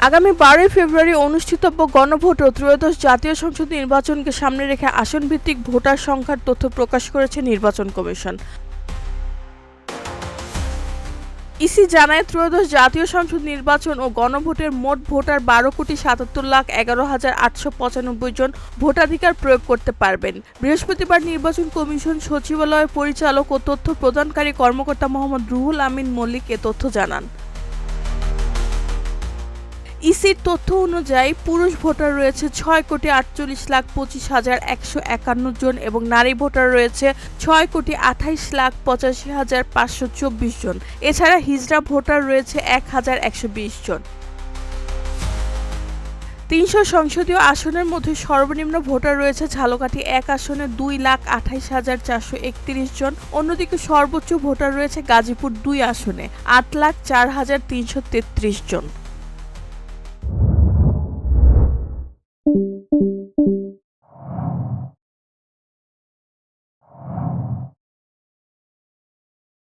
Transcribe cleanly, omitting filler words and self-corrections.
আগামী 12 ফেব্রুয়ারি অনুষ্ঠিতব্য গণভোট ও ত্রয়োদশ জাতীয় সংসদ নির্বাচনকে সামনে রেখে আসনভিত্তিক ভোটার সংখ্যার তথ্য প্রকাশ করেছে নির্বাচন কমিশন। ইসি জানায়, ত্রয়োদশ জাতীয় সংসদ নির্বাচন ও গণভোটের মোট ভোটার 12,77,11,895 জন ভোটাধিকার প্রয়োগ করতে পারবেন। বৃহস্পতিবার নির্বাচন কমিশন সচিবালয়ের পরিচালক ও তথ্য প্রদানকারী কর্মকর্তা মোহাম্মদ রুহুল আমিন মল্লিক এ তথ্য জানান। ইসির তথ্য অনুযায়ী পুরুষ ভোটার রয়েছে 6,48,25,151 জন এবং নারী ভোটার রয়েছে 6,28,85,524 জন। এছাড়া হিজড়া ভোটার রয়েছে 1,120 জন। 300 সংসদীয় আসনের মধ্যে সর্বনিম্ন ভোটার রয়েছে ঝালকাঠি 1 আসনে 2,28,431 জন। অন্যদিকে সর্বোচ্চ ভোটার রয়েছে গাজীপুর 2 আসনে 8,04,333 জন।